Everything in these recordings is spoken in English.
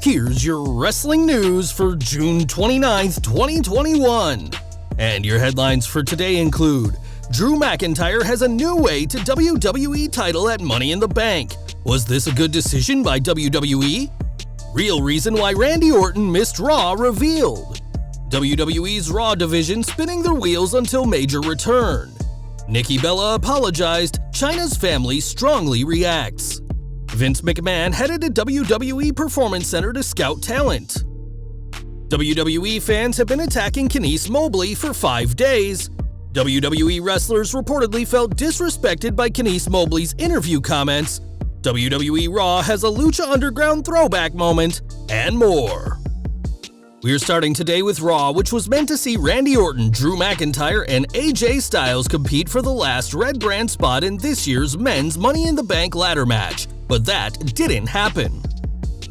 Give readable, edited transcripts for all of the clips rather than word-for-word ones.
Here's your wrestling news for June 29th, 2021. And your headlines for today include: Drew McIntyre has a new way to WWE title at Money in the Bank. Was this a good decision by WWE? Real reason why Randy Orton missed Raw revealed. WWE's Raw division spinning their wheels until major return. Nikki Bella apologized, Chyna's family strongly reacts. Vince McMahon headed to WWE Performance Center to scout talent. WWE fans have been attacking Kenice Mobley for 5 days. WWE wrestlers reportedly felt disrespected by Kenice Mobley's interview comments. WWE Raw has a Lucha Underground throwback moment, and more. We're starting today with Raw, which was meant to see Randy Orton, Drew McIntyre, and AJ Styles compete for the last Red Brand spot in this year's men's Money in the Bank ladder match, but that didn't happen.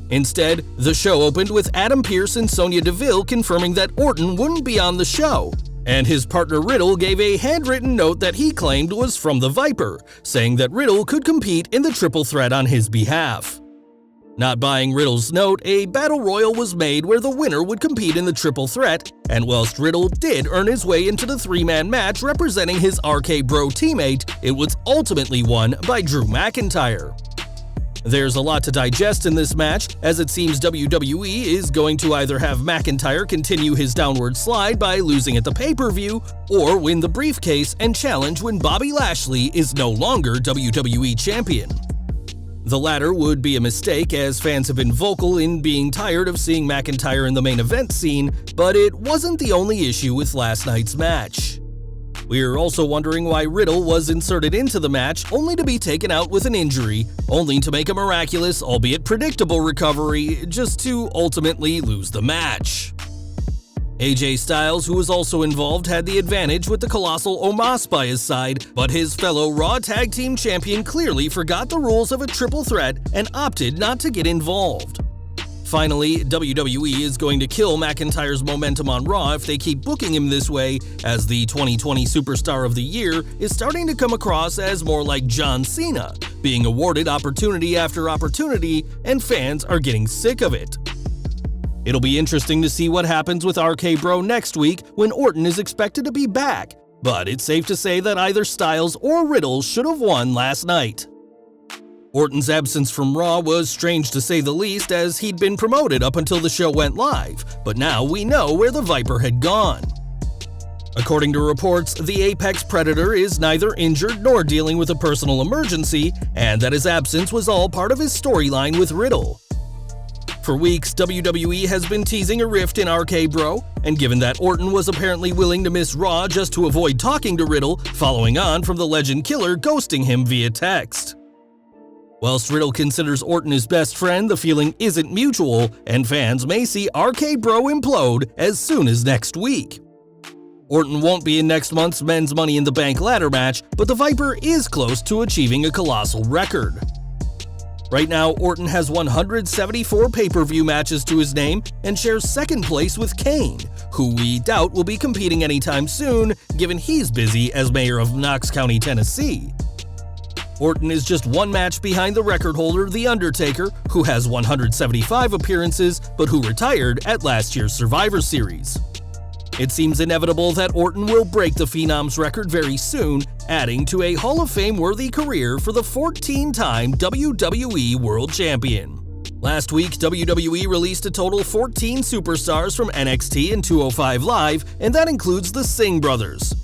Instead, the show opened with Adam Pearce and Sonya Deville confirming that Orton wouldn't be on the show, and his partner Riddle gave a handwritten note that he claimed was from the Viper, saying that Riddle could compete in the triple threat on his behalf. Not buying Riddle's note, a battle royal was made where the winner would compete in the triple threat, and whilst Riddle did earn his way into the three-man match representing his RK Bro teammate, it was ultimately won by Drew McIntyre. There's a lot to digest in this match, as it seems WWE is going to either have McIntyre continue his downward slide by losing at the pay-per-view, or win the briefcase and challenge when Bobby Lashley is no longer WWE Champion. The latter would be a mistake, as fans have been vocal in being tired of seeing McIntyre in the main event scene, but it wasn't the only issue with last night's match. We're also wondering why Riddle was inserted into the match only to be taken out with an injury, only to make a miraculous, albeit predictable recovery, just to ultimately lose the match. AJ Styles, who was also involved, had the advantage with the colossal Omos by his side, but his fellow Raw Tag Team Champion clearly forgot the rules of a triple threat and opted not to get involved. Finally, WWE is going to kill McIntyre's momentum on Raw if they keep booking him this way, as the 2020 Superstar of the Year is starting to come across as more like John Cena, being awarded opportunity after opportunity, and fans are getting sick of it. It'll be interesting to see what happens with RK Bro next week when Orton is expected to be back, but it's safe to say that either Styles or Riddle should have won last night. Orton's absence from Raw was strange to say the least, as he'd been promoted up until the show went live, but now we know where the Viper had gone. According to reports, the Apex Predator is neither injured nor dealing with a personal emergency, and that his absence was all part of his storyline with Riddle. For weeks, WWE has been teasing a rift in RK Bro, and given that Orton was apparently willing to miss Raw just to avoid talking to Riddle, following on from the Legend Killer ghosting him via text. Whilst Riddle considers Orton his best friend, the feeling isn't mutual, and fans may see RK Bro implode as soon as next week. Orton won't be in next month's men's Money in the Bank ladder match, but the Viper is close to achieving a colossal record. Right now, Orton has 174 pay-per-view matches to his name and shares second place with Kane, who we doubt will be competing anytime soon, given he's busy as mayor of Knox County, Tennessee. Orton is just one match behind the record holder, The Undertaker, who has 175 appearances, but who retired at last year's Survivor Series. It seems inevitable that Orton will break the Phenom's record very soon, adding to a Hall of Fame-worthy career for the 14-time WWE World Champion. Last week, WWE released a total 14 superstars from NXT and 205 Live, and that includes the Singh brothers.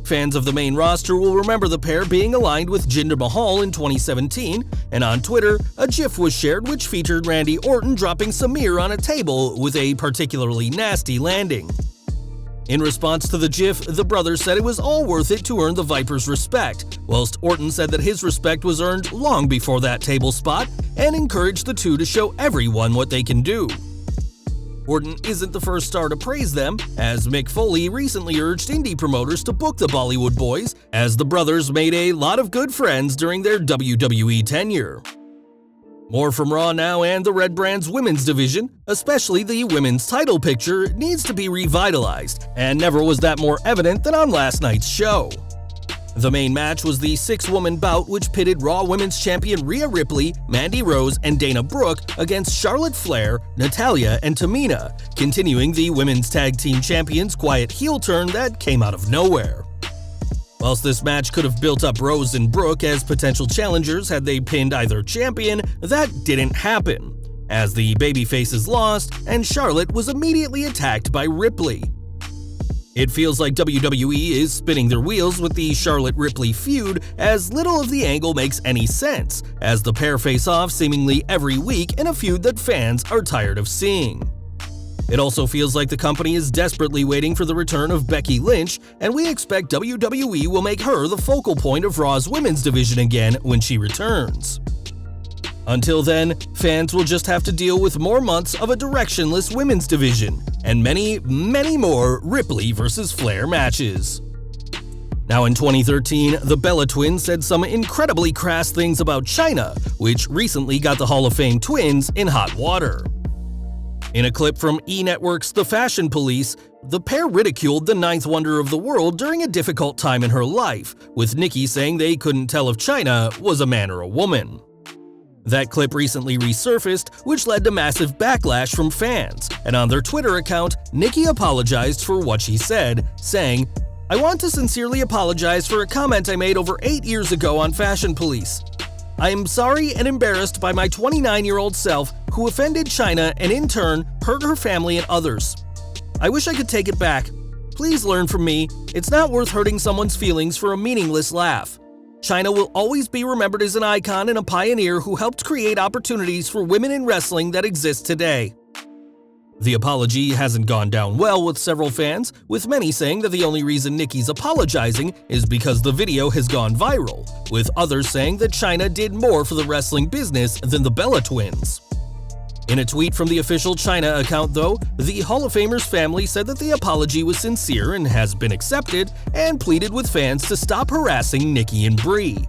Fans of the main roster will remember the pair being aligned with Jinder Mahal in 2017, and on Twitter, a GIF was shared which featured Randy Orton dropping Samir on a table with a particularly nasty landing. In response to the GIF, the brothers said it was all worth it to earn the Viper's respect, whilst Orton said that his respect was earned long before that table spot and encouraged the two to show everyone what they can do. Orton isn't the first star to praise them, as Mick Foley recently urged indie promoters to book the Bollywood boys, as the brothers made a lot of good friends during their WWE tenure. More from Raw now, and the Red Brand's women's division, especially the women's title picture, needs to be revitalized, and never was that more evident than on last night's show. The main match was the 6-woman bout which pitted Raw Women's Champion Rhea Ripley, Mandy Rose, and Dana Brooke against Charlotte Flair, Natalya, and Tamina, continuing the Women's Tag Team Champions' quiet heel turn that came out of nowhere. Whilst this match could have built up Rose and Brooke as potential challengers had they pinned either champion, that didn't happen, as the babyfaces lost and Charlotte was immediately attacked by Ripley. It feels like WWE is spinning their wheels with the Charlotte-Ripley feud, as little of the angle makes any sense, as the pair face off seemingly every week in a feud that fans are tired of seeing. It also feels like the company is desperately waiting for the return of Becky Lynch, and we expect WWE will make her the focal point of Raw's women's division again when she returns. Until then, fans will just have to deal with more months of a directionless women's division, and many, many more Ripley vs. Flair matches. Now in 2013, the Bella Twins said some incredibly crass things about Chyna, which recently got the Hall of Fame twins in hot water. In a clip from E! Network's The Fashion Police, the pair ridiculed the 9th wonder of the world during a difficult time in her life, with Nikki saying they couldn't tell if Chyna was a man or a woman. That clip recently resurfaced, which led to massive backlash from fans, and on their Twitter account, Nikki apologized for what she said, saying, "I want to sincerely apologize for a comment I made over 8 years ago on Fashion Police. I am sorry and embarrassed by my 29-year-old self who offended Chyna and in turn hurt her family and others. I wish I could take it back. Please learn from me. It's not worth hurting someone's feelings for a meaningless laugh. Chyna will always be remembered as an icon and a pioneer who helped create opportunities for women in wrestling that exist today." The apology hasn't gone down well with several fans, with many saying that the only reason Nikki's apologizing is because the video has gone viral, with others saying that Chyna did more for the wrestling business than the Bella Twins. In a tweet from the official Chyna account, though, the Hall of Famer's family said that the apology was sincere and has been accepted, and pleaded with fans to stop harassing Nikki and Brie.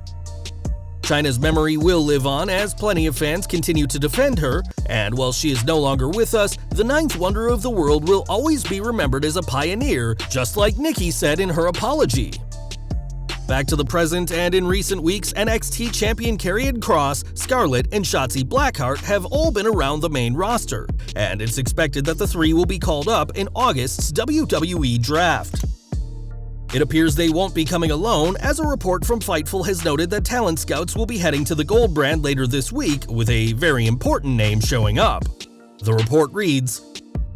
Chyna's memory will live on as plenty of fans continue to defend her, and while she is no longer with us, the 9th wonder of the world will always be remembered as a pioneer, just like Nikki said in her apology. Back to the present, and in recent weeks, NXT champion Karrion Kross, Scarlett, and Shotzi Blackheart have all been around the main roster, and it's expected that the three will be called up in August's WWE Draft. It appears they won't be coming alone, as a report from Fightful has noted that talent scouts will be heading to the Gold brand later this week, with a very important name showing up. The report reads,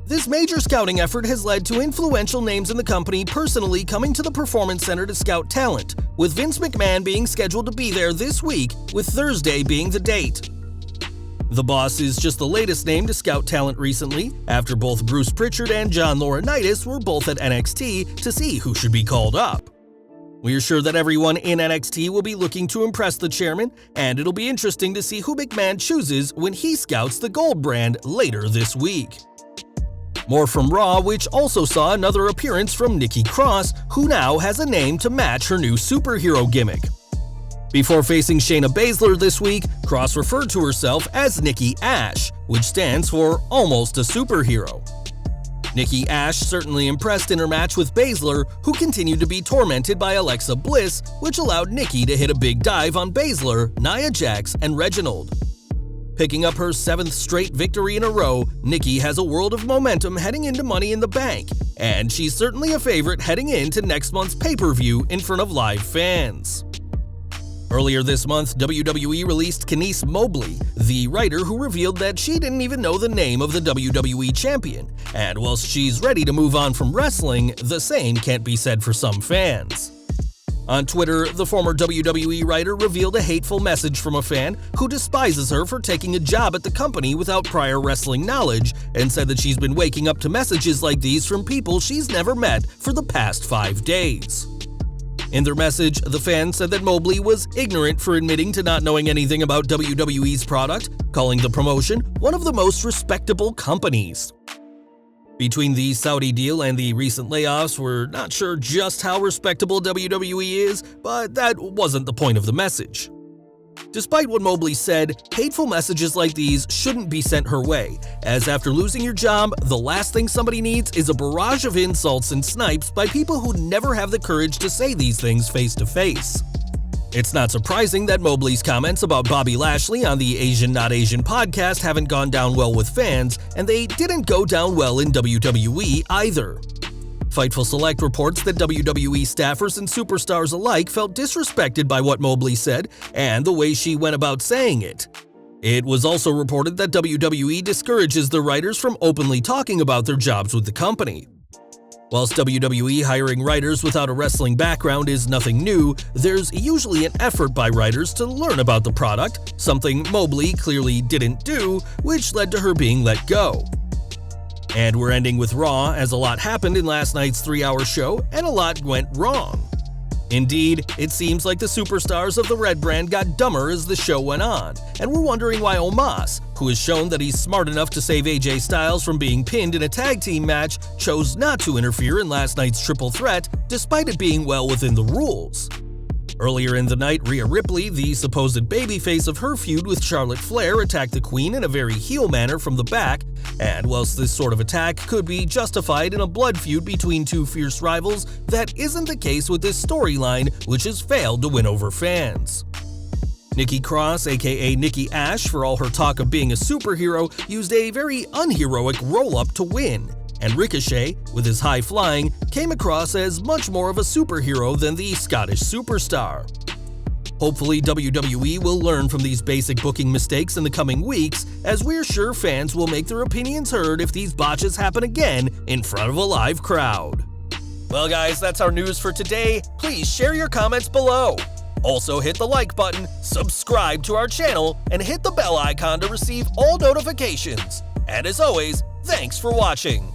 "This major scouting effort has led to influential names in the company personally coming to the Performance Center to scout talent, with Vince McMahon being scheduled to be there this week, with Thursday being the date. The boss is just the latest name to scout talent recently, after both Bruce Pritchard and John Laurinaitis were both at NXT to see who should be called up. We are sure that everyone in NXT will be looking to impress the chairman, and it'll be interesting to see who McMahon chooses when he scouts the Gold brand later this week." More from Raw, which also saw another appearance from Nikki Cross, who now has a name to match her new superhero gimmick. Before facing Shayna Baszler this week, Cross referred to herself as Nikki Ash, which stands for Almost a Superhero. Nikki Ash certainly impressed in her match with Baszler, who continued to be tormented by Alexa Bliss, which allowed Nikki to hit a big dive on Baszler, Nia Jax, and Reginald. Picking up her 7th straight victory in a row, Nikki has a world of momentum heading into Money in the Bank, and she's certainly a favorite heading into next month's pay-per-view in front of live fans. Earlier this month, WWE released Kenice Mobley, the writer who revealed that she didn't even know the name of the WWE champion, and whilst she's ready to move on from wrestling, the same can't be said for some fans. On Twitter, the former WWE writer revealed a hateful message from a fan who despises her for taking a job at the company without prior wrestling knowledge, and said that she's been waking up to messages like these from people she's never met for the past 5 days. In their message, the fan said that Mobley was ignorant for admitting to not knowing anything about WWE's product, calling the promotion one of the most respectable companies. Between the Saudi deal and the recent layoffs, we're not sure just how respectable WWE is, but that wasn't the point of the message. Despite what Mobley said, hateful messages like these shouldn't be sent her way, as after losing your job, the last thing somebody needs is a barrage of insults and snipes by people who never have the courage to say these things face to face. It's not surprising that Mobley's comments about Bobby Lashley on the Asian Not Asian podcast haven't gone down well with fans, and they didn't go down well in WWE either. Fightful Select reports that WWE staffers and superstars alike felt disrespected by what Mobley said and the way she went about saying it. It was also reported that WWE discourages their writers from openly talking about their jobs with the company. Whilst WWE hiring writers without a wrestling background is nothing new, there's usually an effort by writers to learn about the product, something Mobley clearly didn't do, which led to her being let go. And we're ending with Raw, as a lot happened in last night's 3-hour show, and a lot went wrong. Indeed, it seems like the superstars of the Red brand got dumber as the show went on, and we're wondering why Omos, who has shown that he's smart enough to save AJ Styles from being pinned in a tag team match, chose not to interfere in last night's triple threat, despite it being well within the rules. Earlier in the night, Rhea Ripley, the supposed babyface of her feud with Charlotte Flair, attacked the Queen in a very heel manner from the back, and whilst this sort of attack could be justified in a blood feud between two fierce rivals, that isn't the case with this storyline, which has failed to win over fans. Nikki Cross, aka Nikki Ash, for all her talk of being a superhero, used a very unheroic roll-up to win, and Ricochet, with his high flying, came across as much more of a superhero than the Scottish superstar. Hopefully WWE will learn from these basic booking mistakes in the coming weeks, as we're sure fans will make their opinions heard if these botches happen again in front of a live crowd. Well guys, that's our news for today. Please share your comments below. Also hit the like button, subscribe to our channel, and hit the bell icon to receive all notifications. And as always, thanks for watching.